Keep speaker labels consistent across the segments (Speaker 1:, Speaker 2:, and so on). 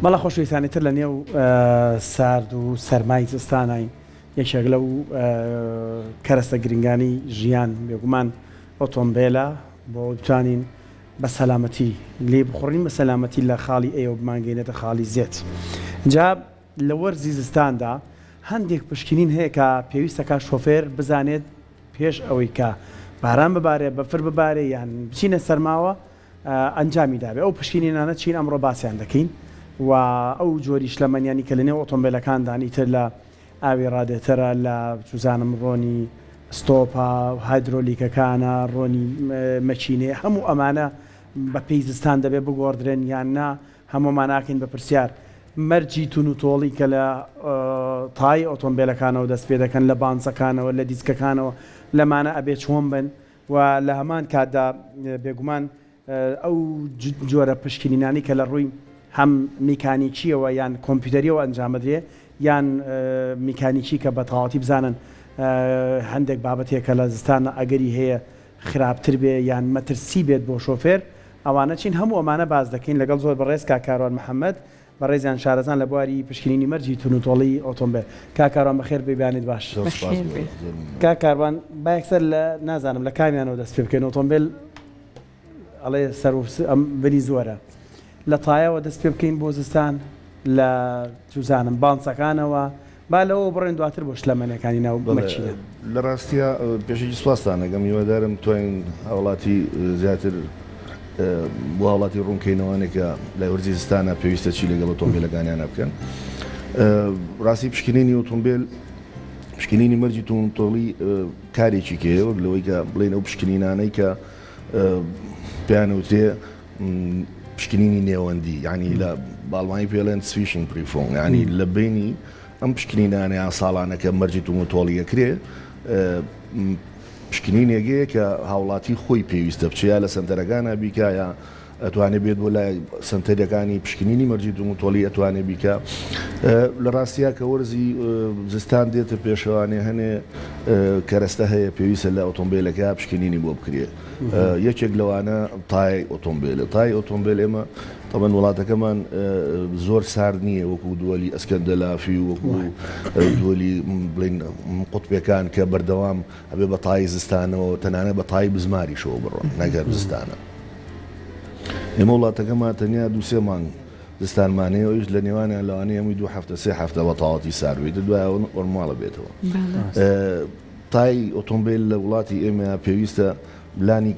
Speaker 1: بەڵا خۆشویستانی تر لە نێو سارد و سەرمای زستانین یەکێک لەو کەرەستە گرنگانی ژیان بێگومان ئۆتۆمبیلە بۆ بتوانین بە سەلامەتی لێ بخۆڕین بە سەلامەتی لە خاڵی ئێوە بمانگەێنێتە خاڵی زێت. جا لە وەرزی زستاندا هەندێک پشکنین هەیە کە پێویستەکە شۆفێر بزانێت پێش ئەوەی کە باران ببارێ بەفر ببارێ یان بچینە سەرماوە ئەنجامی دابێ. ئەو پشکنینانە چین ئەمڕۆ باسییان دەکەین و ئەو جۆری شلەمەنیانی کە لە نێو ئۆتۆمبیلەکاندانی تر لە ئاوی ڕادێتەرە لە چوزانم ڕۆنی ستۆپا هایدرۆلیکەکانە ڕۆنی مەچینێ هەموو ئەمانە بە پێی زستان دەبێ بگۆڕدرێن یان نا هەمومان ناکەین بە پرسیار مەرجی تون و تۆڵی کە لە تای ئۆتۆمبیلەکانەوە دەست پێ دەکەن لە بانسەکانەوە لە دیسکەکانەوە لەمانە ئەبێت چۆن بن و لە هەمان کاتدا بێگومان ئەو جۆرە پشکنینانی کە لە ڕووی هەم میکانیکیەوە یان کۆمپیوتەریەوە ئەنجامەدرێ یان میکانیکی کە بە تەواوەتی بزانن هەندێک بابەتێکە لە زستانە ئەگەری هەیە خراپتر بێ یان مەترسی بێت بۆ شۆفێر ئەوانە چین هەموو ئەمانە باز دەکەین لەگەڵ زۆر بەڕێز کاکاروان محەممەد بەڕێزیان شارەزان لە بواری پشکنینی مەرجی تونوتۆڵی ئۆتۆمبیل. کاکاروان بەخێر ببیانیت باش. کاکاروان باەکسەر لە نازانم لە کامیانەوە دەست پێ بکەین ئۆتۆمبیل ئەڵێ سەر بری زۆرە لە تایەوە دەست پێ بکەین بۆ زستان لە توزانم بانسەکانەوە با لەوە بڕێن دواتر بۆ شلەمەنەکانی ناو مەچینە.
Speaker 2: لە ڕاستیە پێشێکی سوپاسان ئەگەم هیوادارم توانین هاوڵاتی زیاتر بۆ هاوڵاتی ڕوونکەینەوەیانێکە لە وەرزی زستانە پێویستە چی لەگەڵ ئۆتۆمبیلەکانیانە بکەن. ڕاستی پشکنینی ئۆتۆمبیل پشکنینی مەرجی تۆڵی کارێکی کێوە لەوەی کە بڵێن ئەو پشکنینانەی کە پێیانوتێ پشکنینی نێوەندی یعنی لە باڵمانی پێڵێن سویشنگ پریفۆن ینی لە بینی ئەم پشکنینانەیان ساڵانەکە مەرجی تۆڵیەکرێ پشکنینێگەیە کە هاوڵاتی خۆی پێویستە بچیا لە سنتەرەکانە بیکایە ئەتوانێت بێت بۆ لای سنتەرەکانی پشکنینی مەرجی تۆڵی ئەتوانێت بیکە. لە ڕاستیە کە وەرزی زستان دێتە پێشەوانێ هەنێ کەرەستە هەیە پێویستە لە ئۆتۆمبیلەکە پشکنینی بۆ بکرێ. یەکێک لەوانە تای ئۆتۆمبیلە تای ئۆتۆمبیل ئێمە طبعاً وڵاتەکەمان زۆر سارد نییە وەکو دووەلی ئەسکەندەلافی وەکو دووەلی بڵین قوتبەکان کە بەردەوام ئەبێ بە تای زستانەوە تەنانەت بە تای بزماریشەوە بڕۆن نەگەر زستانە. ئێمە وڵاتەکەمان تەنیا دووسێ مانگ زستانمانەیە ئەویش لە نێوانیان لەوانەیە هەمووی 2 هەفتە 3 هەفتە بە تەواوەتی ساروێت دوایەوە نۆرماڵە بێتەوە. تای ئۆتۆمبیل لە وڵاتی ئێمە پێویستە بلانی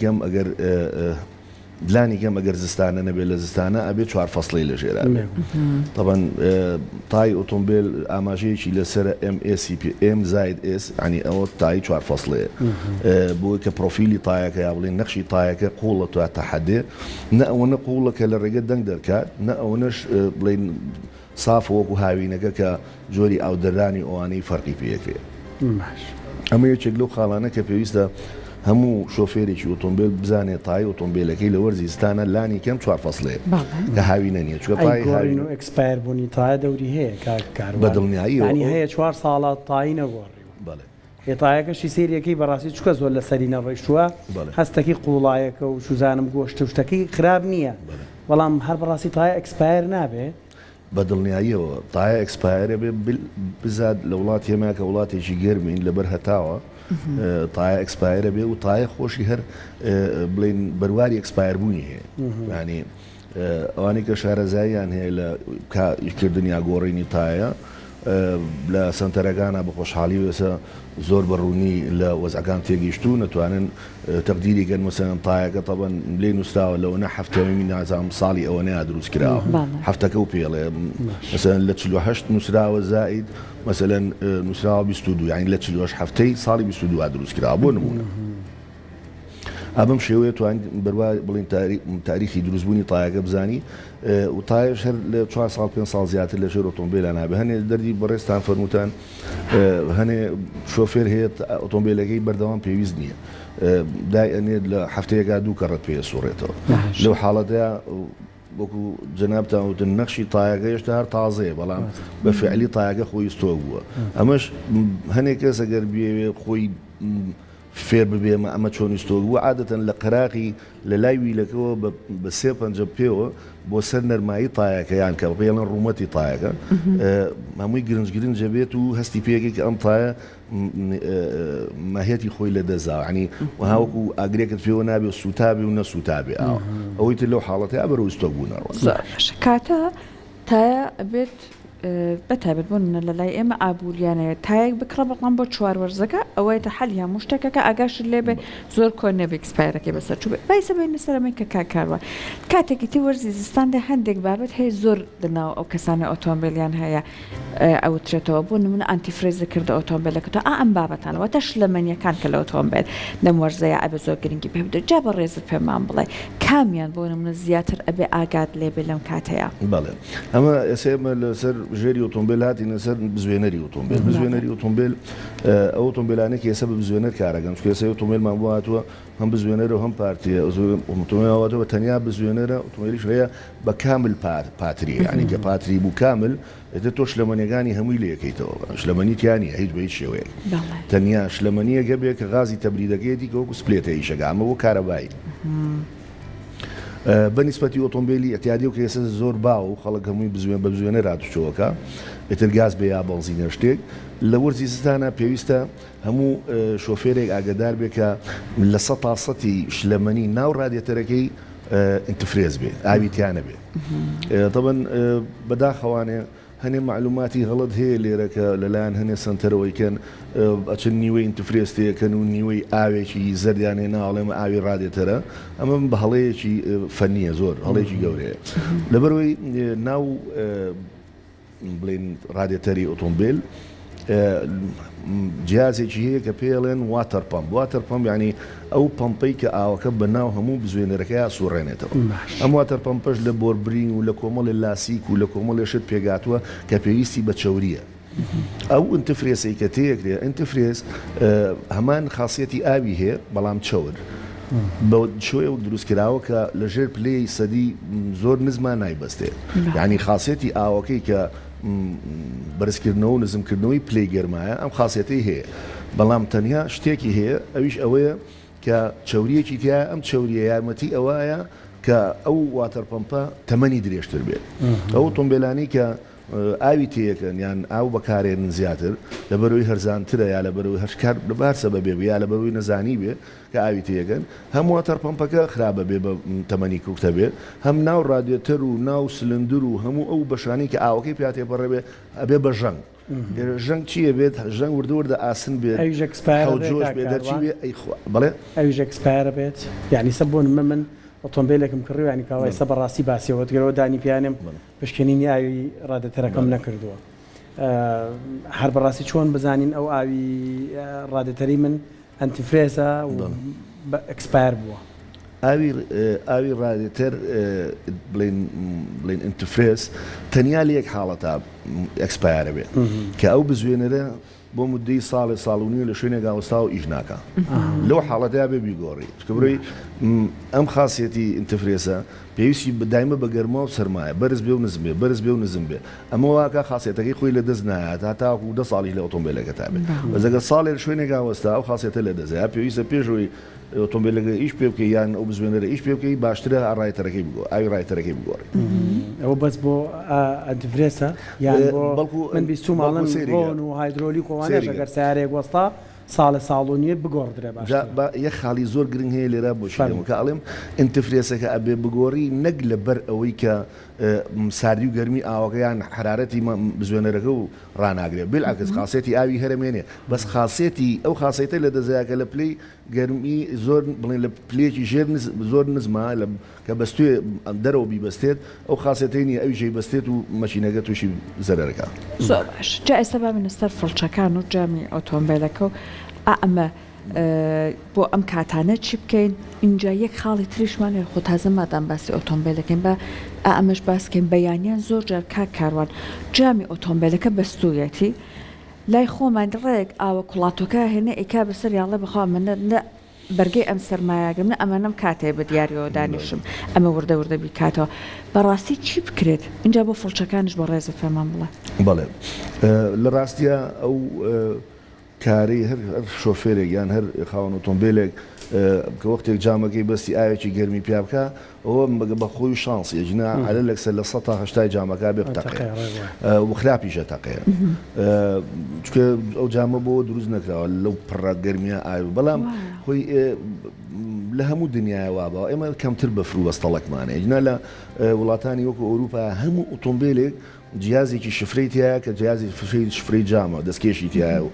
Speaker 2: کەم ئەگەر زستانە نەبێت لە زستانە ئەبێت 4 فەسڵی لە ژێرا طبعاً تای ئۆتۆمبیل ئاماژەیەکی لەسەر M زائد S ینی ئەوە تای 4 فەسڵەیە بۆ کە پرۆفیلی تایەکە یا بڵێن نەخشی تایەکە قوڵە تو تەحەدێ نە ئەوەنە قوڵە کە لە ڕێگە دەنگ دەرکات نە ئەوەنەش بڵێن ساف وەکو هاوینەکە کە جۆری ئاودەرانی ئەوانەی فەرقی پێەکرێت. ئەمە یەکێک لەو خاڵانە کە پێویستە هەموو شۆفێرێکی ئۆتۆمبیل بزانێت تای ئۆتۆمبیلەکەی لە وەرزی زستانە لانی کەم 4 فەسڵەیە کە هاوینە نییە چکە پای
Speaker 1: هاوین و ئەکسپایر بوونی تایە دەوری هەیە کار
Speaker 2: بەدڵنیایی
Speaker 1: هەیە 4 ساڵات تایی نەگۆڕی هێتایەکەشی سێریەکەی بەڕاستی چکە زۆر لە سەری نەڕۆیشتووە هەستەکی قوڵایەکە و شوزانم گۆشت شتەکەی خراپ نییە بەڵام هەر بەڕاستی تایە ئەکسپایر نابێ
Speaker 2: بەدڵنیاییەوە تایە ئەکسپایرە بێ بزاد لە وڵاتی ئێمە کە وڵاتێکی گەرمین لەبەر هەتاوە تایە ئەکسپایرە بێ و تایە خۆشی هەر بڵین بەرواری ئەکسپایر بوونی هەیە ینی ئەوانەی کە شارەزاییان هەیە لە کردنی ئاگۆڕینی تایە لە سنتەرەکانە بە خۆشحاڵی وێسە زۆر بەڕوونی لە وەزعەکان تێگەیشتو نەتوانن تەقدیریکەن مەسەڵەن تایەکە تەبەن لێ نووسراوە لەوەنە هەفتەوەمی نازانم ساڵی ئەوە نەیە دروست کراوە هەفتەکە و پێڵێ مەسەڵەن لە 48 نووسراوە زائید مەسەڵەن نووسراوە 22 یعنی لە 48 هەفتەی ساڵی 22 دروست کراوە بۆ نمونە. ئەبم شێوەیە توانین بەروا بڵین تاریخی دروستبوونی تایەکە بزانی و تایش هەر لە 4 ساڵ 5 ساڵ زیاتر لە ژێر ئۆتۆمبیلە نابێ. هەنێ دەردی بەڕێستان فەرمووتان هەنێ شۆفێر هەیە ئۆتۆمبیلەکەی بەردەوام پێویست نییە دای ئەنێت لە هەفتەیەکا 2 کەڕەت پێ سوڕێتەوە لەو حاڵەتەیە وەکو جەنابتان وتن نەخشی تایەکە هێشتا هەر تازەیە بەڵام بە فعلی تایەکە خۆی ستۆ بووە. ئەمەش هەنێک کەس ئەگەر بێوێ خۆی فێر ببێ ئەمە چۆنیستۆ بوو عادەتەن لە قەراقی لە لای ویلەکەەوە بە سێ پەنجە پێوە بۆ سەر نەرمایی تایەکە یان کە پێڵەن ڕوومەتی تایەکە هەمووی گرنج بێت و هەستی پێیەکێک ئەم تایە ماهێتی خۆی لە دەزا عنی هاوکو ئاگرێکت پێوە نابێ سوتابێ و نەسوتابێ ئەوەی تر لەو حاڵەتی بەرەوە ستۆ بوونەوە
Speaker 3: کاتە تایە بێت بەتابێت بوون لە لای ئێمە ئابوووریانەیە تایەک بکڕە بەڵام بۆ چوار وەرزەکە ئەوەی تا حەلی هەموو شتێکەکە ئاگاش لێبێ زۆر کۆ نەبێ ئەکسپایرەکەی بەسەر چوو بێت بایسە بێنە سەرەمەی کە کاکاروە کاتێکی تی وەرزی زستاندا هەندێک بابەت هەیە زۆر لەناو ئەو کەسانی ئۆتۆمبیلیان هەیە ئەوترێتەوە بۆ نمونە ئەنتیفرێز کردە ئۆتۆمبیلەکەتەوە ئەم بابەتانەوە تا شلەمەنیەکان کە لە ئۆتۆمبیل لەم وەرزەیە ئەبێ زۆر گرنگی پێ بدە جا بە ڕێزت پێمان بڵێ کامیان بۆ نمونە زیاتر ئەبێ ئاگات لێبێ لەم کاتەیە
Speaker 2: بەڵێ ئەمە ئێسێمە لەسەر ژێری ئۆتۆمبیل هاتینە سەر بزوێنەری ئۆتۆمبیل بزوێنەری ئۆتۆمبیل ئەو ئۆتۆمبیلانێکی ئێستا بە بزوێنەر کارەکەن چونکە ئێستا ئۆتۆمبیلمان بۆ هاتووە هەم بزوێنەرە و هەم پارتیە ئۆتۆمبیلەوە تەنیا بزوێنەرە ئۆتۆمبیلیش هەیە بە کامل پاتری یعنی کە پاتری بوو کامل ئێتر تۆ شلەمەنیەکانی هەمووی لێ یەکەیتەوە شلەمەنیتیانی هیچ بە هیچ شێوەیە تەنیا شلەمەنیە گەبێ کە غازی تەبریدەکەیەتی کە وەکو سپلێتە ئیشەکە ئەمە بۆ کارەبایی بەنسبەتی ئۆتۆمبیلی ئەتیادی و کە ئێستا زۆر باو و خەڵک هەمووی بە بزوێنە راتوچۆوەکە ئێتر گاز بێ یا بەنزینە شتێک لە وەرزی زستانە پێویستە هەموو شۆفێرێک ئاگدار بێ کە لە 100% شلەمەنی ناو ڕادیەتەرەکەی ئینتفرێز بێ ئاویتیانە بێ طبعاً بەداخەوانێ هەنێ معلوماتی غەڵەت هەیە لێرەکە لەلایەن هەنێ سنتەرەوەیکەن ئەچن نیوەی ئینتفرێستەکەن و نیوەی ئاوێکی زەردیانێ ناڵێمە ئاوی ڕادێتەرە ئەمە بە هەڵەیەکی فەنیە زۆر هەڵەیەکی گەورەیە لەبەرەوەی ناو بڵێن ڕادێتەری ئۆتۆمبیل جیازێکی هەیە کە پێڵێن واتەر پەمپ یعنی ئەو پەمپەی کە ئاوەکە بە ناو هەموو بزوێنەرەکەی سوڕێنێتەوە ئەم واتەر پەمپەش لە بۆربرین و لە کۆمەڵی لاسیک و لە کۆمەڵی شت پێگاتووە کە پێویستی بە چەوریە ئەو ئینتفرێسی کە تەیەکرێ ئینتفرێز هەمان خاصیەتی ئاوی هەیە بەڵام چەور بە شوێ و دروستکراوە کە لەژێر پلەی سەدی زۆر نزمان نایبەستێ یعنی خاصیەتی ئاوەکەی کە بەرزکردنەوە و نزمکردنەوەی پلەی گەرمایە ئەم خاصیەتی هەیە بەڵام تەنیا شتێکی هەیە ئەویش ئەوەیە کە چەوریەکی تیا ئەم چەوریە یارمەتی ئەوەیە کە ئەو واتەر پەمپە تەمەنی درێژتر بێت ئەو ئۆتۆمبیلانی کە ئاوی تەیەکەن یان ئاو بەکارێنن زیاتر لەبەرەوەی هەرزانترە یا لەبەرەوەی هەشکار لەبار سەبەب بێ یا لەبەرەوەی نەزانی بێ کە ئاوی تەیەکەن هەم واتەر پەمپەکە خراپە بێ بە تەمەنی کوکتە بێت هەم ناو ڕادیۆتەر و ناو سلندر و هەموو ئەو بەشانی کە ئاوەکەی پیا تێپەڕێ بێ ئەبێ بە ژەنگ ژەنگ چییە بێت ژەنگ وردە ئاسن بێت جۆش بێ دەرچی بێ بڵێ
Speaker 1: ئەویش ئەکسپایرە بێت یعنی سە بۆ من ئۆتۆمبیلێکم کڕی ینی کاوای سە بەڕاستی باسیەوە گەرەوە دانی پیانم پشکنینی ئاوی ڕادەتەرەکەم نەکردووە هەر بەڕاستی چۆن بزانین ئەو ئاوی ڕادەتەری من ئەنتیفرێزە و ئەکسپایر بووە
Speaker 2: ئاوی ڕادێتەر بڵێن ئینتفرێز تەنیا لە یەک حاڵەتە ئەکسپایرە بێت کە ئەو بزوێنەرە بۆ مدەی ساڵ و نیە لە شوێنێک ئاوەستا و ئیش ناکە لەو حاڵەتەیە بێ بیگۆڕی بڕی ئەم خاصیەتی ئینتفرێسە پێویستی دایمە بە گەرمە و سەرمایە بەرز بێ و نزم بێ بەرز بێ و نزم بێ ئەمە واکە خاصیەتەکەی خۆی لە دەست نایات تا تاکو 10 ساڵی لە ئۆتۆمبیلەکە تا بێت بەزەگە ساڵێ لە شوێنێک ئاوەستا ئەو خاصیەتە لە دەزای پێویستە پێشەوەی ئۆتۆمبیلەکە ئیش پێ بکەی یان ئەو بزوێنەرە ئیش پێ بکەی باشترە ڕایەتەرەکەی بگۆ ئاوی ڕایەتەرەکەی بگۆڕی
Speaker 1: ئەوە بەس بۆ ئەنتیفرێسە یان بەڵکو من بیست ماڵن ڕۆن و هایدرۆلیک وانەش ئەگەر سیارێک وەستا ساڵ و نیە بگۆڕدرێ باش
Speaker 2: یەک خاڵی زۆر گرنگ هەیە لێرە بۆ شێمەکە ئەڵێم ئینتفرێسەکە ئەبێ بگۆڕی نەک لەبەر ئەوەی کە ساردی و گەرمی ئاوەکەیان حرارەتی بزوێنەرەکە و ڕناگرێ بالعکس خاصێتی ئاوی هەرمێنێ بەس خاصێتی ئەو خاصێتە لە دەزایکە لە پلەی گەرمی زۆر بڵێن لە پلێکی ژێر زۆر نزمە کە بەستوێ دەرەوە بیبەستێت ئەو خاصێتینی ئەوی ژەی بەستێت و مەشینەکە تووشی زەرەرەکە
Speaker 3: زۆر باش جا ئێستا با منستەر فڵچەکان و جامی ئۆتۆمبیلەکە و ئەمە بۆ ئەم کاتانە چی بکەین اینجا یەک خاڵی تریشمان خۆ تازە مادام باسی ئۆتۆمبیلەکەین بە ئەمەش باسکەین بەیانیان زۆر جار کاروان جامی ئۆتۆمبیلەکە بەستوویەتی لای خۆمان ڕێک ئاوە کوڵاتۆکە هێنە ئیکا بەسەر یاڵە بخوا منە بەرگەی ئەم سەرمایەگرم ئەمەنم کاتێ بە دیاریەوە دانیشم ئەمە وردە بیکاتەوە بەڕاستی چی بکرێت اینجا بۆ فڵچەکانش بۆ ڕێزە فەرمان بڵێ
Speaker 2: بەڵێ لە ڕاستیە ئەو کاری هەر شۆفێرێک یان هەر خاوەن ئۆتۆمبیلێک کە وەختێک جامەکەی بەستی ئاوێکی گەرمی پیا بکە ئەوە بە خۆی شانسی ئەجنا عەلە لەکسەر لە 100 تا 80 جامەکە بێ بتەقێ و خراپیشە تەقێ چونکە ئەو جامە بۆ دروست نەکراوە لەو پڕە گەرمیە ئاوی بەڵام خۆی لە هەموو دنیای وابەوە ئێمە کەمتر بەفر و بەستەڵەکمانە ئەجنا لە وڵاتانی وەکو ئەوروپا هەموو ئۆتۆمبیلێک جیازێکی شفرەی تایە کە جیازی شفرەی جامە دەستکێشی تایە و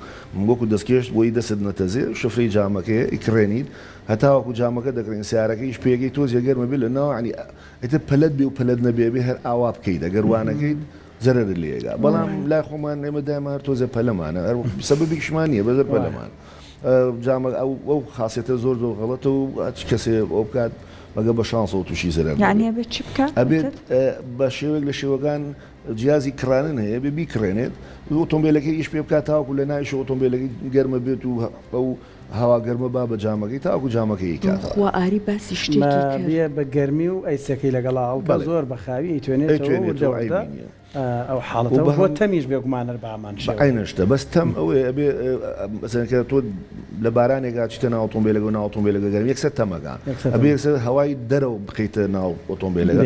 Speaker 2: وەکو دەستکێش بۆی دەست نەتەزێ شفرەی جامەکەی ئیکڕێنیت هەتاوەکو جامەکە دەکڕین سیارەکەیش پێگەی تۆزیە گەرمە بێ لەناو عنی ئێتر پەلەت بێ و پەلەت نەبێ بێ هەر ئاوا بکەیت ئەگەروانەکەیت زەرر لێگا بەڵام لای خۆمان ئێمە دایما هەر تۆزە پەلەمانە هەر سەبەبێکیشمان نییە بەزەر پەلەمان جامە ئەو خاصێتە زۆر غەڵەتە و هەچ کەسێ ئەو بکات مەگە بە شانس و تووشی زەرەر
Speaker 3: یعنی ئەبێت چی بکات
Speaker 2: ئەبێت بە شێوەیەک لە شێوەکان جیازی کڕانن هەیە بێ بیکڕێنێت ئۆتۆمبیلەکەی ئیش پێ بکات تاوەکو لە ناویش ئۆتۆمبیلەکەی گەرمە بێت و ئەو هەوا گەرمە با بە جامەکەی تاوەکو جامەکەی کات
Speaker 3: خوا ئاری باسی شتێکی
Speaker 1: بێ بە گەرمی و ئەیسەکەی لەگەڵا هەڵکە زۆر بەخاوی ئەیتوێنێت ئەو حاڵەتەوە بۆ تەمیش بێگومانەر بامان
Speaker 2: عینەشتە بەس تەم ئەوەیە ئەبێ مەسەلەنکە تۆ لە بارانێکا چیتە ناو ئۆتۆمبیلەکە و ناو ئۆتۆمبیلەکە گەرم یەکسەر تەمەکان ئەبێ یەکسەر هەوای دەرەوە بقیتە ناو ئۆتۆمبیلەکە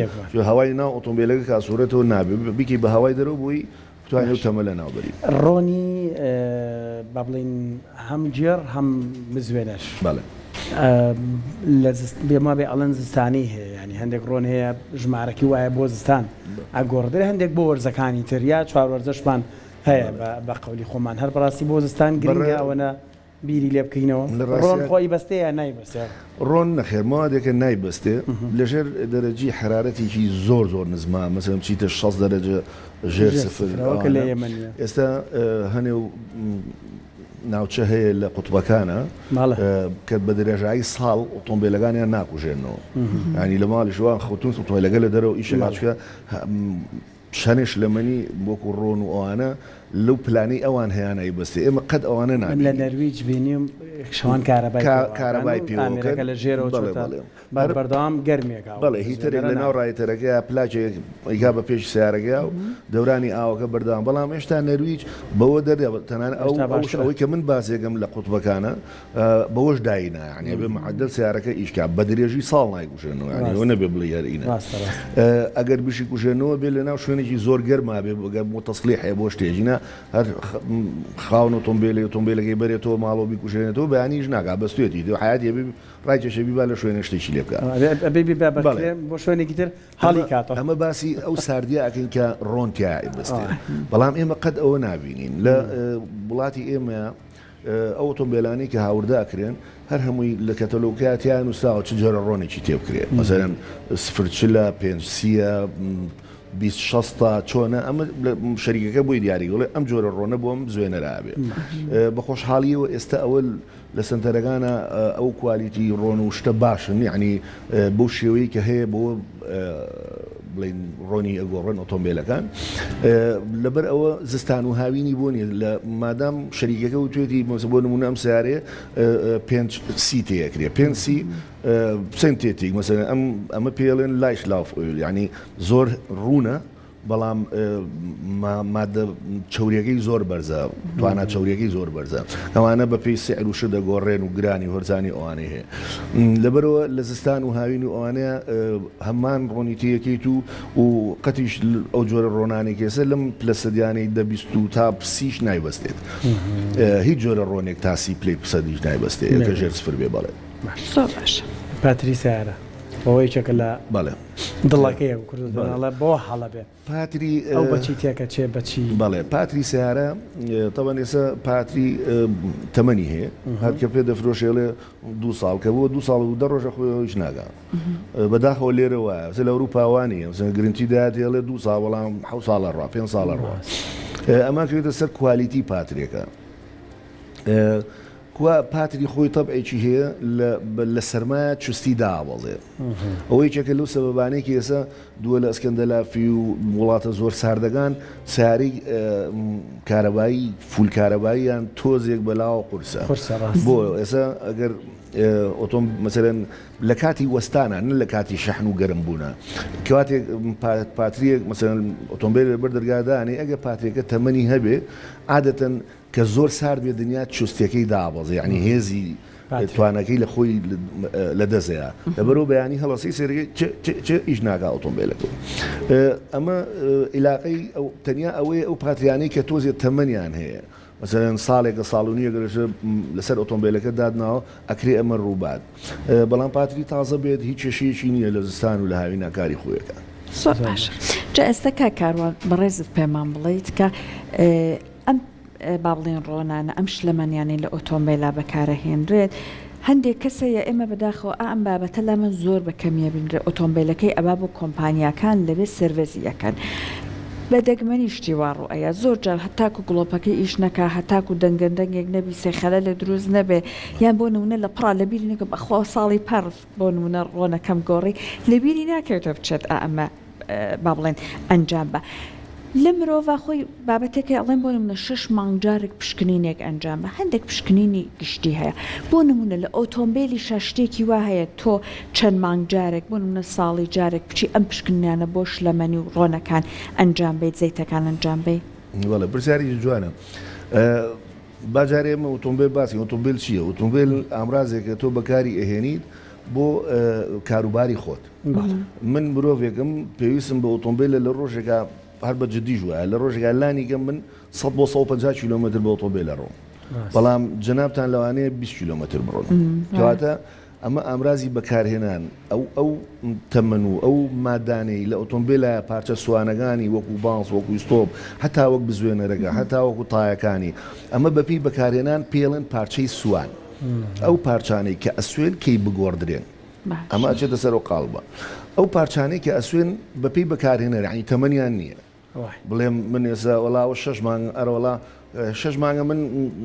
Speaker 2: هەوای ناو ئۆتۆمبیلەکە کاسوورەتەوە نابێ بیکی بە هەوای دەرەوە بووی توانێت تەمە لە ناوبەری
Speaker 1: ڕۆنی با بڵین هەم جێر هەم مزوێنەش
Speaker 2: بەڵێ
Speaker 1: بێما بێ ئەڵەن زستانی هەیە ینی هەندێک ڕۆن هەیە ژمارەکی وایە بۆ زستان ئەگۆڕدرێ هەندێک بۆ وەرزەکانی تریا چوار وەرزەشمان هەیە بە قەولی خۆمان هەر بەڕاستی بۆ زستان گرنگە ئەوەنە بیری لێ بکەینەوە ڕۆن خۆی بەستەیە نایبەستێ
Speaker 2: ڕۆن نەخێرمەوادێکە نایبەستێ لەژێر دەرەجی حرارەتێکی زۆر نزمە مەسەلەن چیتە 6 دەرەجە ژێر سفر
Speaker 1: لە یەمەنیە
Speaker 2: ئێستا هەنێ و ناوچە هەیە لە قوتوبەکانە کە بە درێژایی ساڵ ئۆتۆمبیلەکانیان ناکوژێنەوە ینی لە ماڵی ژوان خەوتون ئۆتۆمبیلەکە لە دەرەوە ئیشەکە شانێش لەمەنی وەکو ڕۆن و ئەوانە لەو پلانەی ئەوان هەیەی بەستێ ئێمە قەت ئەوانە نابین
Speaker 1: لە نەرویج بینیم شەوان کارەبای پێوەکە لە ژێرەوە بەردەوام گەرمێکە
Speaker 2: بەڵێ هیترێک لە ناو ڕایتەرەکە پلاچێک ئیگا بە پێش سیارەکە و دەورانی ئاوەکە بەردەوام بەڵام هێشتا نەرویج بەوە دەردێ تەنان ئەوەی کە من باسێگەم لە قوتوبەکانە بەوەش داینە ینی بێ معدل سیارەکە ئیشکا بە درێژی ساڵ نایکوژێنەوە ینی ئەوە نەبێ بڵێ هەرئینە ئەگەر بشی کوژێنەوە بێ لە ناو شوێنێکی زۆر گەرما بێ بگە متەسلیح هەیە بۆ شتێژینە هەر خاون ئۆتۆمبیلەکەی بەرێتەوە ماڵەوە بیکوژێنێتەوە بەیانیش ناگا بەستێتی دو حیاتی ڕایکێشە بیبا لە شوێنە شتێکی لێ بکە
Speaker 1: بۆ شوێنێکی تر هەڵی کاتەوە
Speaker 2: ئەمە باسی ئەو ساردیە ئەکەین کە ڕۆنتیای بەستێ بەڵام ئێمە قەت ئەوە نابینین لە وڵاتی ئێمە ئەو ئۆتۆمبیلانی کە هاورداکرێن هەر هەمووی لە کەتەلۆکاتیان وساوە چ جۆرە ڕۆنێکی تێ بکرێت مەسەلەن 0 5 20 چۆنە ئەمە شەریکەکە بۆی دیاری گوڵێ ئەم جۆرە ڕۆنە بۆم زوێنەرابێ بە خۆشحاڵیەوە ئێستا ئەوە لە سنتەرەکانە ئەو کوالیتی ڕۆن و شتە باشن یعنی بەو شێوەیە کە هەیە بۆ بڵین ڕۆنی ئەگۆڕن ئۆتۆمبیلەکان لەبەر ئەوە زستان و هاوینی بۆ نیە لە مادام شەریکەکە و توێتی بۆ نمونە ئەم سیارەیە 5 سی تەیەکرێ 5 سی سنتێتیک مەسەلەن ئەمە پێڵێن لایش لاف ئۆیل یعنی زۆر ڕوونە بەڵام مادە چەوریەکەی زۆر بەرزە توانە چەوریەکەی زۆر بەرزە ئەوانە بە پێی سعر و شت دەگۆڕێن و گرانی هۆرزانی ئەوانەی هەیە لەبەرەوە لە زستان و هاوین و ئەوانەیە هەمان ڕۆنیتیەکەیت و قەتیش ئەو جۆرە ڕۆنانی کێسە لەم پلەسەدیانەی دە 20 تا 30 نایبەستێت هیچ جۆرە ڕۆنێک تا 30 پلەی پسەدیش نایبەستێت کە ژێر سفر بێ بەڵێ
Speaker 1: پاتری سیارە ئەوەی چەکە لە
Speaker 2: بەڵێ
Speaker 1: دڵەکەیە کوردڵە بۆ هەڵە بێ
Speaker 2: پاتری
Speaker 1: ئەو بەچی تێکە چێ بەچی
Speaker 2: بەڵێ پاتری سیارە تەوان ئێستا پاتری تەمەنی هەیە هەرکە پێ دەفرۆشێڵێ 2 ساڵ کە بۆ 2 ساڵ و 10 ڕۆژە خۆیش ناگا بەداخەوە لێرە وایە لە ئەوروپاوانیە گرنتی داات هێڵێ 2 ساڵ وەڵام 7 ساڵە ڕوا 5 ساڵە ڕوا ئەمە کردە سەر کوالیتی پاترێکە پاتری خۆی تەبعێکی هەیە لە سەرمایە چستی داوەڵێ ئەوەی چەکە لەو سەبەبانەیەکی ئێستا دووە لە ئەسکەندەلافی و وڵاتە زۆر ساردەکان سیارەی کارەبایی فول کارەباییان تۆزێک بەلاوە قورسە بۆ ئێستا ئەگەر ئۆتۆم مەسەلەن لە کاتی وەستانە نە لە کاتی شەحن و گەرم بوونە کەواتێک پاتریەک مەسەلەن ئۆتۆمبیل لەبەر دەرگادانی ئەگە پاتریەکە تەمەنی هەبێ عادەتەن کە زۆر سارد بێ دنیا چوستەکەی دابەزێ یعنی هێزی توانەکەی لە خۆی لە دەزەیە لەبەرەوە بەیانی هەڵەسی سێرەکەی چ ئیش ناکا ئۆتۆمبیلەکە ئەمە عیلاقەی تەنیا ئەوەیە ئەو پاتریانەی کە تۆزێت تەمەنیان هەیە مثلەن ساڵێکە ساڵونیە گەرش لەسەر ئۆتۆمبیلەکە دادناوە ئەکرێ ئەمە ڕووبات بەڵام پاتری تازە بێت هیچ کێشەیەکی نییە لە زستان و لە هاوی ناکاری خۆیەکە
Speaker 3: زۆر باش جا ئێستا کاروان بەڕێزت پێمان بڵیت کە ئەم با بڵێن ڕۆنانە ئەم شلەمەنیانەی لە ئۆتۆمبیلا بەکارەهێنرێت هەندێک کەسەیە ئێمە بەداخەوە ئەم بابەتە لە من زۆر بەکەمیە بینرێت ئۆتۆمبیلەکەی ئەوا بۆ کۆمپانیاکان لەبێ سێرڤیزیەکەن بە دەگمەنی شتیوارڕوو ئەیە زۆر جار هەتاکو گڵۆپەکەی ئیش نەکا هەتاکو دەنگەندەنگێک نەبی سێخەلە لە دروست نەبێ یان بۆ نمونە لە پڕا لە بیری نەکە بەخوا ساڵی پەرف بۆ نمونە ڕۆنەکەم گۆڕی لە بیری ناکەوێتە بچێت ئەمە با بڵێن ئەنجام بە لە مرۆڤ خۆی بابەتێکی ئەڵێن بۆ نمونە 6 مانگجارێک پشکنینێک ئەنجام بە هەندێک پشکنینی گشتی هەیە بۆ نمونە لە ئۆتۆمبیلی شتێکی وا هەیە تۆ چەند مانگجارێک بۆ نمونە ساڵی جارێک بچی ئەم پشکنیانە بۆ شلەمەنی و ڕۆنەکان ئەنجام بیت زەیتەکان ئەنجام بێ
Speaker 2: وەڵێ پرسیاری جوانە باجارێ ئێمە ئۆتۆمبیل باسی ئۆتۆمبیل چییە ئۆتۆمبیل ئامرازێکە تۆ بەکاری ئەهێنیت بۆ کاروباری خۆت من مرۆڤێکم پێویستم بە ئۆتۆمبیلە لە ڕۆژێکە هەر بە جدی ژوە لە ڕۆژێکا لانیگەم من 100 بۆ 150 کیلومتر بە ئۆتۆمبیل ڕۆم بەڵام جەنابتان لەوانەیە 20 کیلومتر بڕۆن کەواتە ئەمە ئامرازی بەکارهێنان ئەو تەمەن و ئەو مادانەی لە ئۆتۆمبیلە پارچە سوانەکانی وەکو بانس وەکو ستۆپ هەتا وەک بزوێنەرەکە هەتا وەکو تایەکانی ئەمە بەپی بەکارهێنان پێڵێن پارچەی سوان ئەو پارچانەی کە ئەسوێن کەی بگۆڕدرێن ئەمە ئەچێتە سەر و قاڵبە ئەو پارچانەی کە ئەسوێن بەپی بەکارهێنەر ینی تەمەنیان نییە بڵێم من ێستا وەڵاوە 6 مانگ ئەرەوەڵا 6 مانگە من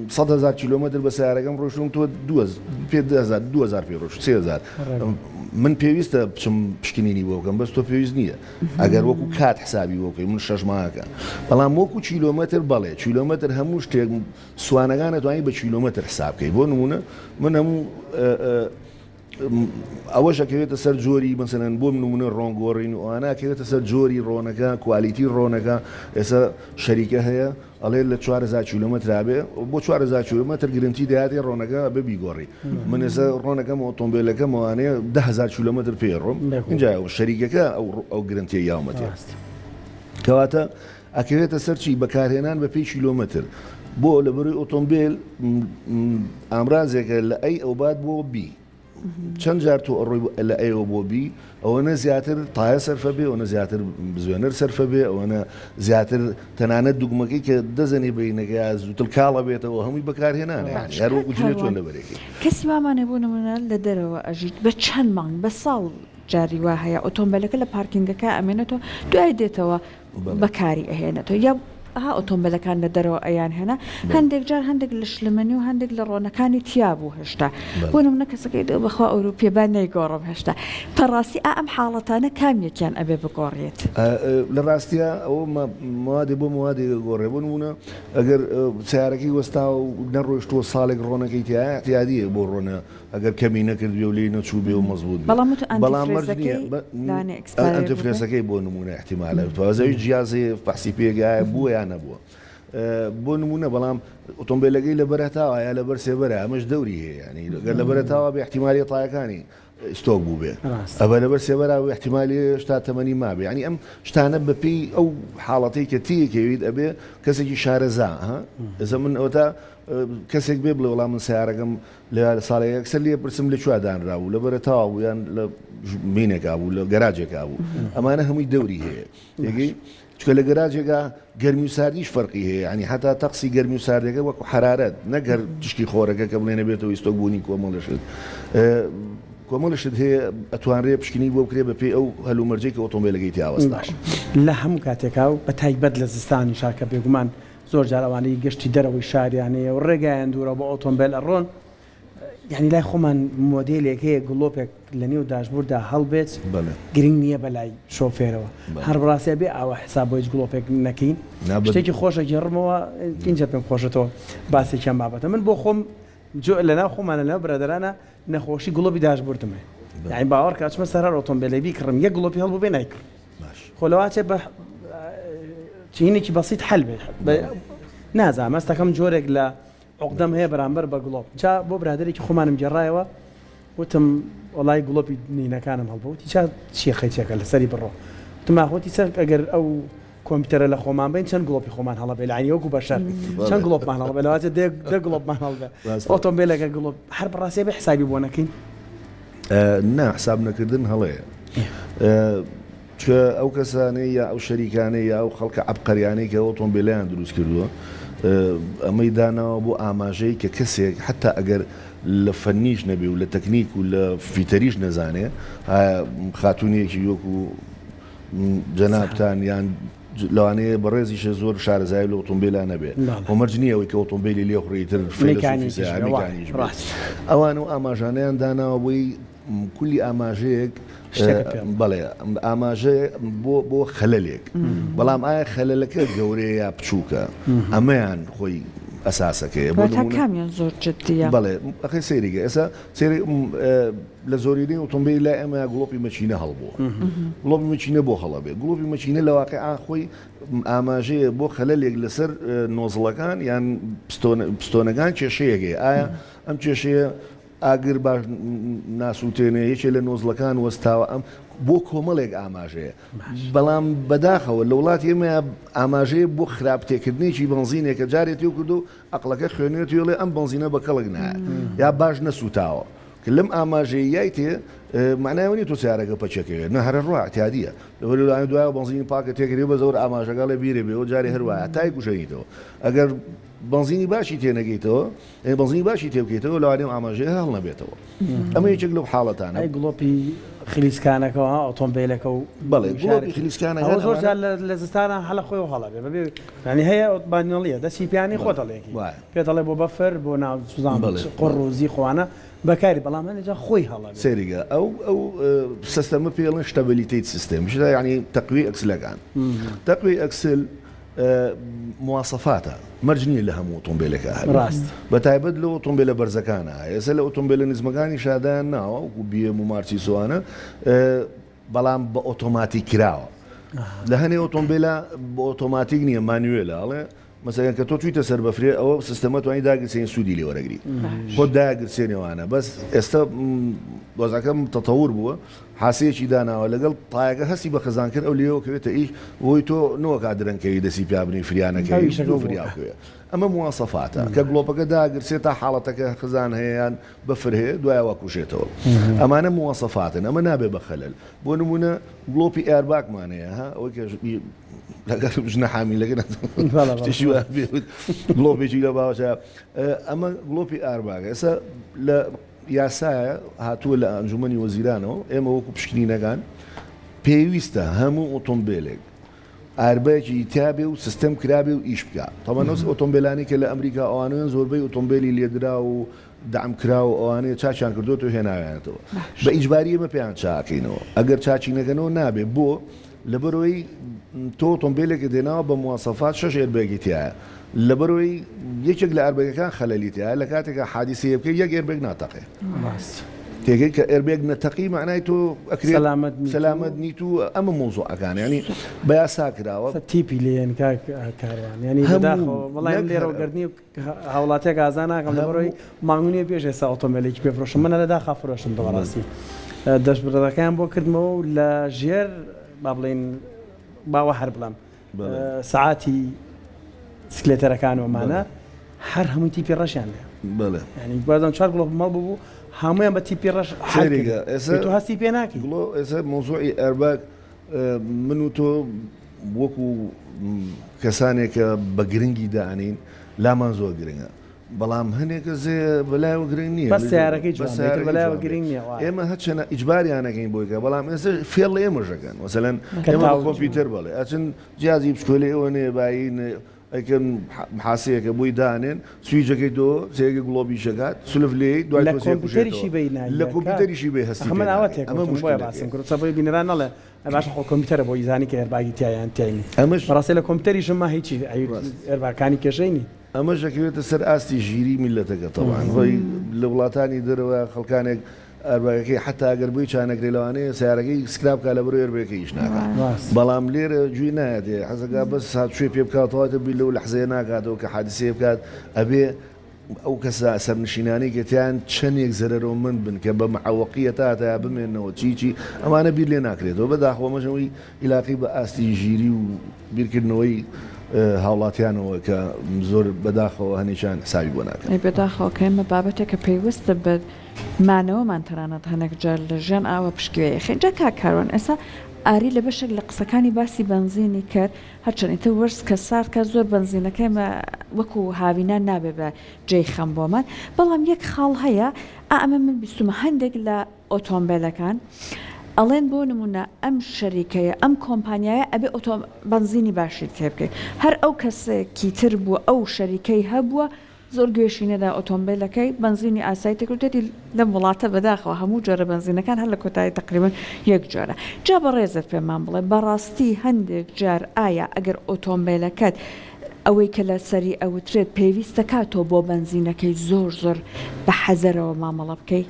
Speaker 2: 100,000 کیلومتر بە سیارەکەم ڕۆشتم تۆ 2000 پێ ڕۆشت 3000 من پێویستە بچم پشکنینی بۆ بکەم بەس تۆ پێویست نییە ئەگەر وەکو کات حسابی بۆکەی من 6 مانگەکە بەڵام وەکو کیلومتر بەڵێ کیلومتر هەموو شتێک سوانەکان دەتوانین بە کیلومتر حساب بکەی بۆ نمونە من هەموو ئەوەشەکەوێتە سەر جۆری مەسەلەن بۆ نمونە ڕۆنگۆڕین و ئەوانەکەوێتە سەر جۆری ڕۆنەکە کوالیتی ڕۆنەکە ئێستا شەریکە هەیە ئەڵێ لە 4000 کیلومتر بێ بۆ 4000 کیلومتر گرنتی دەهاتی ڕۆنەکە بە بیگۆڕی من ئێستا ڕۆنەکەم ئۆتۆمبیلەکەم ئەوانەیە 10,000 کیلومتر پێ ڕۆم اینجا شەریکەکە ئەو گرنتی یاومەتێ کەواتە ئەکەوێتە سەرچی بەکارهێنان بە پێی کیلومتر بۆ لەبەروی ئۆتۆمبیل ئامرازێکە لە ئەی ئەو بات بۆ بی چەند جار تۆ ئەڕۆی لە ئەوە بۆ بی ئەوەنە زیاتر تایە سەرفە بێ ئەوەنە زیاتر بزوێنەر سەرفە بێ ئەوەنە زیاتر تەنانەت دوگمەکەی کە دەزەنی بینەکە زووتر کاڵە بێتەوە هەمووی بەکارهێنانە هەر وەکو جلێت چۆن لەبەرێکی
Speaker 3: کەسی وامانێ بوو نمونە لە دەرەوە ئەژیت بە چەند مانگ بە ساڵ جاری وا هەیە ئۆتۆمبیلەکە لە پارکینگەکە ئەمێنێتەوە دوای دێتەوە بەکاری ئەهێنێتەوە یا ها ئۆتۆمبیلەکان لە دەرەوە ئەیان هێنا هەندێک جار هەندێک لە شلمەنی و هەندێک لە ڕۆنەکانی تیا بوو هێشتا بۆ نمونە کەسەکەی بەخوا ئەوروپیەبان نەیگۆڕم هێشتا پەڕاستی ئەم حاڵەتانە کامیەکیان ئەبێ بگۆڕێت
Speaker 2: لە ڕاستیە ئەوە موادی بۆ موادی گۆڕێ بۆ نمونە ئەگەر سیارەکەی وەستا و نەڕۆیشتووە ساڵێک ڕۆنەکەی تیا احتیادیە بۆ ڕۆنە ئەگەر کەمی نەکردوێ و لێ نەچوو بێ و مەزبوط بەڵام ئەنتیفرێسەکەی بۆ نمونە احتیمالە تازەوی جیازی پاسی پێگایە بووە یان نەبووە بۆ نمونە بەڵام ئۆتۆمبیلەکەی لە بەرەتاوە یا لە بەر سێبەرە ئەمەش دەوری هەیە ینی گەر لە بەرەتاوە بە احتیمالی تایەکانی ستۆک بوو بێ ئەبە لەبەر سێبەرا و احتیمالی شتا تەمەنی مابێ ینی ئەم شتانە بەپێی ئەو حاڵەتەی کە تیەکەویت ئەبێ کەسێکی شارەزا ئەزە من ئەوتا کەسێک بێ بڵێ وەڵام من سیارەکەم لە ساڵێک یەکسەر لێ پرسم لە کوێ دانرا بوو لە بەرەتاوە بوو یان لە مینێکا بوو لە گەراجێکا بوو ئەمانە هەمووی دەوری هەیە یەکەی چکە لە گەراجێکا گەرمی و ساردیش فەرقی هەیە ینی هەتا تەقسی گەرمی و ساردەکە وەکو حرارەت نەگەر تشکی خۆرەکە کە بڵێنە بێتەوە ئیستۆک بوونی کۆمەڵشت کۆمەڵشت هەیە ئەتوانرێ پشکنی بۆ بکرێ بە پێی ئەو هەلومەرجەی کە ئۆتۆمبیلەکەی تیاوەستاش
Speaker 1: لە هەموو کاتێکا و بە تایبەت لە زستانی شاکە بێگومان زۆر جاراوانەی گەشتی دەرەوەی شاریانەیە و ڕێگایان دوورە بە ئۆتۆمبیل ئەڕۆن یعنی لای خۆمان مۆدیلێک هەیە گڵۆپێک لە نێو داشبوردا هەڵبێت گرنگ نییە بەلای شۆفێرەوە هەر بڕاستە بێ ئاوە حساب بۆ هیچ گڵۆپێک نەکەین شتێکی خۆشە گێڕمەوە اینجا پێم خۆشێتەوە باسێکیان بابەتە من بۆ خۆم جو لنا خومانە لەناو برادرانە نەخۆشی گوڵۆبی داشبوردمە یعنی باوەڕ کە ئەچمە سەر ئۆتۆمبیلێ بیکڕم یەک گوڵۆبی هەڵبوو بێ نایکڕم خۆلەواتێ بە چینێکی بەسیط حەل بێ نازانم ئەستەکەم جۆرێک لە عقدەم هەیە بەرامبەر بە گوڵۆب جا بۆ برادێکی خۆمانم گێڕایەوە وتم وڵای گوڵۆبی نینەکانم هەڵبووتی چی خەیتێکە لەسەری بڕۆ تماخۆتی سەر ئەگەر ئەو کۆمپیوتەرە لە خۆمان بین چەند گڵۆپی خۆمان هەڵەبێ لە عینی وەکو بەشەر چەند گڵۆپمان هەڵبێ لەواتە دە گڵۆپمان هەڵبێ ئۆتۆمبیلەکە گڵۆب هەر بەڕاستی بێ حسابی بۆ نەکەین
Speaker 2: نا حساب نەکردن هەڵەیە چکە ئەو کەسانەی یا ئەو شەریکانەی یا ئەو خەڵکە عەبقەریانەی کە ئۆتۆمبیلیان دروست کردووە ئەمەی داناوە بۆ ئاماژەی کە کەسێک حتا ئەگەر لە فەنیش نەبێ و لە تەکنیک و لە فیتەریش نەزانێ خاتونیەکی وەکو جەنابتان یان لەوانەیە بەڕێزیشە زۆر شارەزای لە ئۆتۆمبیلان نەبێت ومەرجنیە ئەوەی کە ئۆتۆمبیلی لێ خوڕیتر ئەوان و ئاماژانیان داناوە بۆی کولی ئاماژەیەک بەڵێ ئاماژە بۆ خەلەلێک بەڵام ئایا خەلەلەکە گەورەیە یا بچووکە ئەمەیان خۆی ئەساسەکەیە بۆ
Speaker 3: کامیان زۆر جددیە
Speaker 2: بەڵێ ئەخی سەیریگە ئێستا سێری لە زۆرینەی ئۆتۆمبیل لای ئەمە گڵۆپی مەچینە هەڵبووە گڵۆپی مەچینە بۆ هەڵەبێ گڵۆپی مەچینە لە واقع خۆی ئاماژەیە بۆ خەلەلێک لەسەر نۆزڵەکان یان پستۆنەکان کێشەیەکێ ئایا ئەم کێشەیە ئاگر باش ناسووتێنێ یەکێ لە نۆزڵەکان وەستاوە ئەم بۆ کۆمەڵێک ئاماژەیە بەڵام بەداخەوە لە وڵات ئێمە ئاماژەیە بۆ خراپتێکردنێکی بنزینێکە جارێتی و کردو ئەقلەکە خوێنێت وێڵێ ئەم بنزینە بە کەڵک نایە یا باش نەسووتاوە کە لەم ئاماژەیە یای تێ معناوی تۆ سیارەکە پەچەکەوێت نە هەرە ڕوا احتیادیە لەوەی دوایە بنزینی پاکە تێکردی بە زۆر ئاماژەکە لە بیرێ بێ و جارێ هەروایە تای کوشەنیتەوە ئەگەر بنزینی باشی تێنەگەیتەوە بنزینی باشی تێبکەیتەوە لەوانێ ئاماژەیە هەڵ نەبێتەوە ئەمە یەکێک لەو حاڵەتانە
Speaker 1: گڵۆپی خلیسکانەکەەوە ئۆتۆمبیلەکە و
Speaker 2: بەڵێ گڵۆپی خلیسکانە
Speaker 1: زۆر لە زستانە هەڵە خۆی و هەڵەبێ بەبێ ینی هەیە بانیڵیە دەستی پیانی خۆتەڵێکی پێ دەڵێ بۆ بەفەر بۆ ناو سوزان قڕ ڕۆزی خۆوانە بەکاری بەڵام هەنێجا خۆی هەڵە
Speaker 2: سێریگە ئەو سیستەمە پێڵن شتەبلیتیت سیستم شدا یعنی تەقوی ئەکسلەکان تەقوی ئەکسل مواصفاتە مەرجنیە لە هەموو ئۆتۆمبیلەکە
Speaker 1: ڕاست
Speaker 2: بە تایبەت لە ئۆتۆمبیلە بەرزەکانە ئێستا لە ئۆتۆمبیلە نزمەکانی شادیان ناوە و بیەم و مارچی سوانە بەڵام بە ئۆتۆماتیک کراوە لە هەنێ ئۆتۆمبیلە بە ئۆتۆماتیک نییە مانوێلە ئەڵێ مەسەڵەن کە تۆ تویتە سەر بەفرێ ئەوە سیستەمە توانی داگرسێن سوودی لێ وەرەگری خۆ داگرسێنێوانە بەس ئێستا وەزەکەم تەتەور بووە حاسەیەکی داناوە لەگەڵ تایەکە هەستی بە خەزانکرد ئەو لێەوەکەوێتە ئیش بۆی تۆ نەوەکا درەنکەوی دەسی پیابنی فریانەکەی فریاکوێ ئەمە مواسەفاتە کە گڵۆپەکە داگرسێت تا حاڵەتەکە خزان هەیەیان بەفر هەیە دوایەوە کوشێتەوە ئەمانە مواسەفاتن ئەمە نابێ بە خەلەل بۆ نمونە گڵۆپی ئێرباکمانەیە ئەوەی کە لەگەر ژنە حامیلەکە گڵۆپێکی لە باوەشە ئەمە گڵۆپی ئارباگە ئێستا لە یاسایە هاتووە لە ئەنجومەنی وەزیرانەوە ئێمە وەکو پشکنینەکان پێویستە هەموو ئۆتۆمبیلێک ئاربایەکی ئیتیابێ و سیستەم کرابێ و ئیش بکە تەمەنۆس ئۆتۆمبیلانی کە لە ئەمریکا ئەوانەیان زۆربەی ئۆتۆمبیلی لێدرا و دام کرا و ئەوانەیە چاچیان کردوتە و هێناوێنێتەوە بە ئیجباری ئێمە پێیان چاکەینەوە ئەگەر چاچی نەکەنەوە نابێ بۆ لەبەرەوەی تۆ ئۆتۆمبیلێکە دێناوە بە مواسەفات 6 ئێربێگی تایە لەبەرەوەی یەکێک لە ئەربێگەکان خەلەلی تایە لە کاتێکە حادیسەیە بکە یەک ئێربێگ ناتەقێ تێگەی کە ئێربێگ نەتەقی معنای تۆ ئەکرێت سەلامەت نیت و ئەمە مۆزوعەکان ینی بە یاسا کراوە
Speaker 1: تیپی لێن کاروان ینی وڵای لێرەوەگەردنی هاوڵاتێک ئازان ناکەم لەبەرەوەی مانگونیە پێش ئێستا ئۆتۆمبیلێکی پێفرۆشم منە لەداخا فرۆشم بەڕاستی دەشبڕەکەیان بۆ کردمەوە و لە ژێر با بڵێن باوە هەر بڵام سعاتی سکلێتەرەکانەوەمانە هەر هەمووی تیپی ڕەشیان لێ ینی بازم 4 گڵۆپ مەڵ بوو هەمویان بە تیپی ڕەش تۆ هەستی پێ ناکەی
Speaker 2: ئێستا مۆزوعی ئەرباگ من و تۆ وەکو کەسانێکە بە گرنگی دانین لامان زۆر گرنگە بەڵام هەنێکە زێ بەلایەوە گرنگ نییە
Speaker 1: بەس سیارەکەی بەلایەوە گرنگ نییە
Speaker 2: ئێمە هەچەنە ئیجباریانەکەین بۆیکە بەڵام ئێستا فێڵ لە ئێمەژەکەن وەسەلەن ئێمە کۆمپیوتەر بڵێ ئەچن جیازی بچکۆلێ ئەوە نێ باین ئەکەن حاسەیەکە بۆی دانێن سویجەکەی تۆ سێگە گڵۆبی شەکات سولف لێ دوای
Speaker 1: لە کۆمپیوتەریشی بینایی
Speaker 2: لە کۆمپیوتەریشی بێ هەستی
Speaker 1: ئەمە ئەوەتێک ئەمە مشکل باسم کرد سەبەی بینەران نەڵێ باش خۆ کۆمپیوتەرە بۆ ئیزانی کە ئێرباگی تایان تاینی
Speaker 2: ئەمەش
Speaker 1: ڕاستی لە کۆمپیوتەریشم ما هیچی ئێرباکانی کێشەی نی
Speaker 2: ئەمە ژەکەوێتە سەر ئاستی ژیری میلەتەکە تەواان هۆی لە وڵاتانی دەرەوە خەڵکانێک ئەرباەکەی حتا ئەگەر بووی چانەگرێ لەوانەیە سیارەکەی سکرابکە لە بڕۆ ئەربەکەی هیچ ناکات بەڵام لێرە جووی نایەتێ حەزەکە بەس سات شوێ پێ بکاتەوەتە بی لەو لەحزەیە ناکاتەوە کە حادسێ بکات ئەبێ ئەو کەسە سەرنشینانەی گەتیان چەندێک زەرەرۆمەند بن کە بە مەعەوەقیە تا بمێنەوە چیچی ئەمانە بیر لێ ناکرێتەوە بەداخۆمەژەوەی ئیلاقی بە ئاستی ژیری و بیرکردنەوەی هاوڵاتیانەوە کە زۆر بەداخەوە هەنیشان حسابی بۆ ناکەن
Speaker 3: بەداخەوە کە ئێمە بابەتێکە پێیوەستە بە مانەوەمان تەنانەت هەنێک جار لە ژیان ئاوە پشکوێ خێنجا کاکاروان ئێستا ئاری لە بەشێک لە قسەکانی باسی بنزینی کرد هەرچەند ئیتر وەرز کە ساردکە زۆر بنزینەکەمە وەکو هاوینان نابێ بە جێی خەم بۆمان بەڵام یەک خاڵ هەیە ئەمە من بیستمە هەندێک لە ئۆتۆمبیلەکان ئەڵێن بۆ نمونە ئەم شەریکەیە ئەم کۆمپانیایە ئەبێ بنزینی باشی تێ بکەیت هەر ئەو کەسێکی تر بووە ئەو شەریکەی هەبووە زۆر گوێشینەدا ئۆتۆمبیلەکەی بنزینی ئاسایی تێکردێتی لەم وڵاتە بەداخەوە هەموو جۆرە بنزینەکان هەر لە کۆتایی تقریبن یەک جۆرە جا بەڕێزت پێمان بڵێ بەڕاستی هەندێک جار ئایا ئەگەر ئۆتۆمبیلەکەت ئەوەی کە لە سەری ئەوترێت پێویستە کاتۆ بۆ بنزینەکەی زۆر بە حەزەرەوە مامەڵە بکەی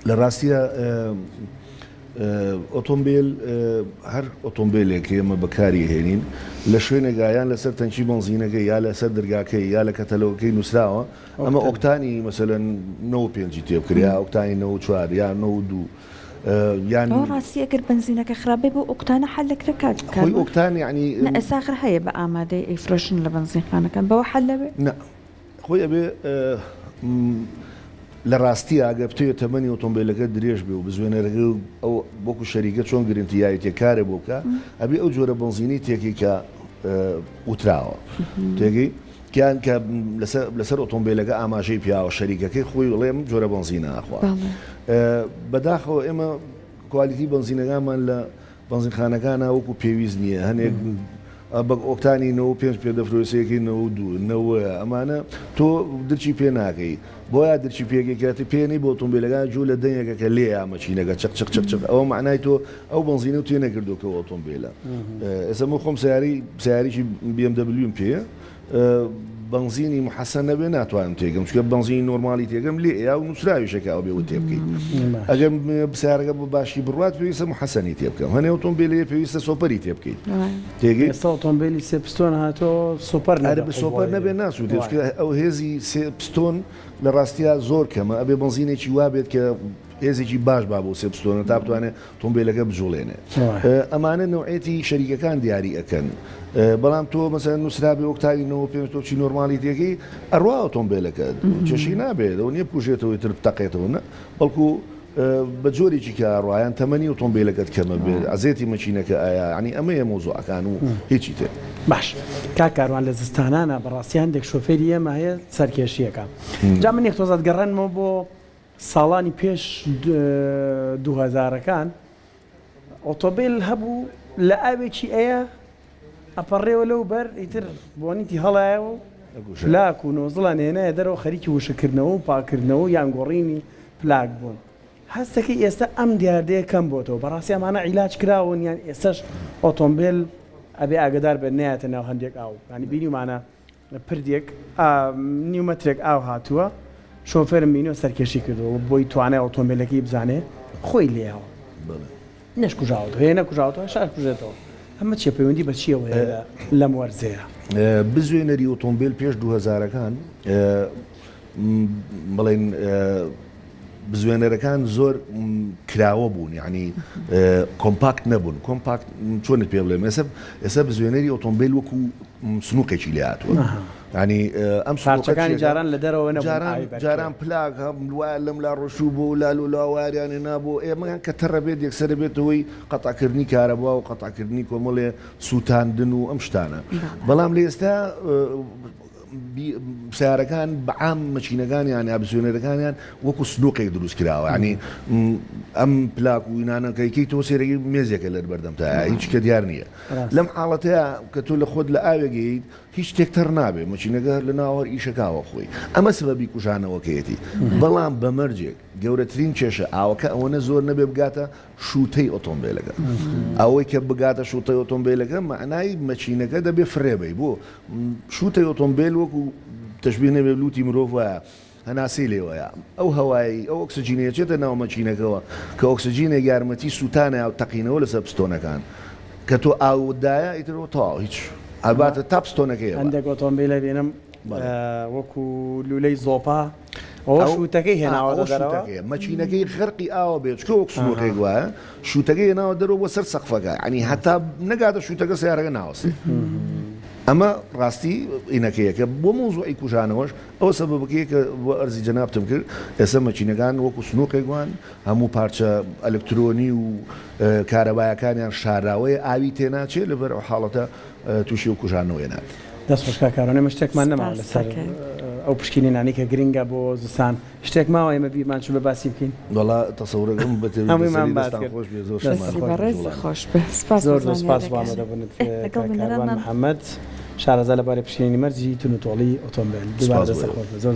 Speaker 2: لە ڕاستیە ئۆتۆمبیل هەر ئۆتۆمبیلێک ئێمە بەکاری هێنین لە شوێنێگایان لەسەر تەنکی بنزینەکەی یا لەسەر دەرگاکەی یا لە کەتەلەوەکەی نووسراوە ئەمە ئۆکتانی مەسەلەن 95 تێبکریا ئۆکتانی 94 یا 92 یان
Speaker 3: ڕاستی ئەگەر بنزینەکە خراپێ بۆ ئۆکتانە حل لەکرێکات
Speaker 2: خۆی ئۆکتان یعنی
Speaker 3: ئەساخر هەیە بە ئامادەی ئەیفرۆشن لە بنزینخانەکان بەوە حل لەبێ
Speaker 2: نە خۆی ئەبێ لە ڕاستی ئاگە بتوێت تەمەنی ئۆتۆمبیلەکە درێژ بێ و بزوێنەرەکە ئەو بۆکو شەریکە چۆن گرنتیایی تێکارێ بۆکە ئەبێ ئەو جۆرە بنزینی تێکی کە وتراوە تێگەی کیان کە لەسەر ئۆتۆمبیلەکە ئاماژەی پیاوە شەریکەکەی خۆی وڵێم جۆرە بنزینە ئاخوا بەداخەوە ئێمە کوالیتی بنزینەکانمان لە بنزینخانەکانە وەکو پێویست نییە هەنێک بە ئۆکتانی 95 پێدەفرۆسەیەکی 92 ئەمانە تۆ درچی پێ ناکەی بۆیە درچی پێگەکەتی پێێنی بۆ ئۆتۆمبیلەکان جوو لە دەنگێکەکە لێ ئامەچینەکە چق ئەوە معنای تۆ ئەو بنزینە و تێ نەکردوکە ئۆتۆمبیلە ئێستا خۆم سیاریی BMW پێ بنزینی محەسەن نەبێ ناتوانم تێگەم چکە بنزینی نۆرمالی تێگەم لێ یا و نووسراویشەکە بێ و تێ بکەیت ئەگەم سیارەکە بە باشی بڕات پێویستە محەسەنی تێ بکەم هەنێ ئۆتۆمبیلێ پێویستە سۆپەری تێ بکەیت
Speaker 1: تێگەی ئێستا ئۆتۆمبیلی سێ پستۆن هاتۆ سۆپەر
Speaker 2: بە سۆپەر نەبێ ناسووتێ ئەو هێزی سێ پستۆن لە ڕاستیە زۆر کەمە ئەبێ بنزینێکی وابێت کە هێزێکی باش با بۆ سێ پستۆنە تا بتوانێت ئۆتۆمبیلەکە بجوڵێنێ ئەمانە نوعێتی شەریکەکان دیاری ئەەکەن بەڵام تۆ مەسەن نووسرابێ ئۆکتاوی 95 تۆچی نۆرمالی تێگەی ئەڕوا ئۆتۆمبیلەکە چێشی نابێت ئەو نییە پوژێتەوەی تر بتەقێتەوە بەڵکو بە جۆرێکی کە ڕایان تەمەنی ئۆتۆمبیلەکەت کەمە بێت ئازێتی مەچینەکە ئایا ینی ئەمەیە مۆزوعەکان و هیچی تێ
Speaker 1: باش کاکاروان لە زستانانە بەڕاستی هەندێک شۆفێری ئێمە هەیە سەرکێشیەکە جا من یەک تۆزات گەڕێنمەوە بۆ ساڵانی پێش 2000ەکان ئۆتۆبیل هەبوو لە ئاوێکی ئەیە ئەپەڕێەوە لەو بەر ئیتر بۆنیتی هەڵایەوە پلاک و نۆزڵان هێنایە دەرەوە خەریکی وشەکردنەوە و پاکردنەوە یان گۆڕینی پلاک بوون هەستەکەی ئێستا ئەم دیاردەیە کەم بۆتەوە بەڕاستی ئەمانە عیلاج کراون یان ئێستاش ئۆتۆمبیل ئەبێ ئاگدار بە نایەتە ناو هەندێک ئاو ینی بینیمانە پردێک نیومەترێک ئاو هاتووە شۆفێرم بینیەوە سەرکێشی کردەوە بۆی توانای ئۆتۆمبیلەکەی بزانێ خۆی لێەوە نەشکوژاوەوە هەیە نەکوژاوەوە شار کوژێتەوە ئەمە چێ پەیوەندی بە چیەوە لەم وەرزەیە
Speaker 2: بزوێنەری ئۆتۆمبیل پێش 2000ەکان بڵێن بزوێنەرەکان زۆر کراوە بوون یعنی کۆمپاکت نەبوون کۆمپاکت چۆنت پێ بڵێم ئێستا بزوێنەری ئۆتۆمبیل وەکو سنووقێکی لێ هاتووە ینی ئەم
Speaker 1: ساچەکانی جاران لە دەرەوە
Speaker 2: جاران پلاک وایە لەم لا ڕۆشوو بۆ لال و لاواریانێ نابوو ئێمەیان کە تەڕە بێت یەکسەر بێتەوەی قەتاکردنی کارەبا و قەتاکردنی کۆمەڵێ سووتاندن و ئەم شتانە بەڵام لە ئێستا سیارەکان بەعام مەچینەکانیان یا بزوێنەرەکانیان وەکو سنووقێک دروست کراوە ینی ئەم پلاک و نانەکەیکەی تۆ سێرەی مێزێکە لەر بەردەمتا هیچ کە دیار نییە لەم حاڵەتەیە کە تۆ لە خۆت لە ئاوێگەیت هیچ تێکتەر نابێ مەچینەکە لە ناوە ئیشەکاوە خۆی ئەمە سبەبی کوژانەوەکەیەتی بەڵام بەمەرجێک گەورەترین کێشە ئاوەکە ئەوەنە زۆر نەبێ بگاتە شوتەی ئۆتۆمبیلەکە ئەوەی کە بگاتە شوتەی ئۆتۆمبیلەکە معنای مەچینەکە دەبێ فرێبەی بۆ شوتەی ئۆتۆمبیل وەکو تەشبیه نەبێ لوتی مرۆڤ وایە هەناسی لێوەیە ئەو هەوایی ئەو ئۆکسجینەیە چێتە ناو مەچینەکەەوە کە ئۆکسجینە یارمەتی سووتانە و تەقینەوە لەسەر پستۆنەکان کە تۆ ئاودایە ئیترەوە تاو هیچ ئەباتە تا پستۆنەکەی
Speaker 1: هەندێک ئۆتۆمبیلە بێنم وەکو لولەی زۆپا ئەو شوتەکەی هێناوە دەرەوە
Speaker 2: مەچینەکەی خەرقی ئاوە بێت چکە ئۆکسمۆکەی وایە شوتەکەی هێناوە دەرەوە بۆ سەر سەقفەکە ینی هەتا نەگاتە شوتەکە سیارەکە ناوەسێ ئەمە ڕاستی ئینەکەیەکە بۆ موزوعی کوژانەوەش ئەو سەبەبەکەی کە بۆ ئەرزی جەنابتم کرد ئێستا مەچینەکان وەکو سنووقێکوان هەموو پارچە ئەلکترۆنی و کارەبایەکانیان شاراوەیە ئاوی تێناچێت لەبەر ئەو حاڵەتە تووشی و کوژانەوەی نات
Speaker 1: دەست خۆشکا کارۆنێ شتێکمان نەما لەسەر ئەو پشکنینانی کە گرنگە بۆ زستان شتێک ماوە ئێمە بیرمان چوو بە باسی بکەین
Speaker 2: وڵا تەسەورەکەم بەخۆش بێ
Speaker 1: زۆر سپاس بامەدەبنت محەممەد شارەزا لەبارەی پشکنینی مەرجی تونوتۆڵی ئۆتۆمبیل دووبارە دەست خۆش زۆر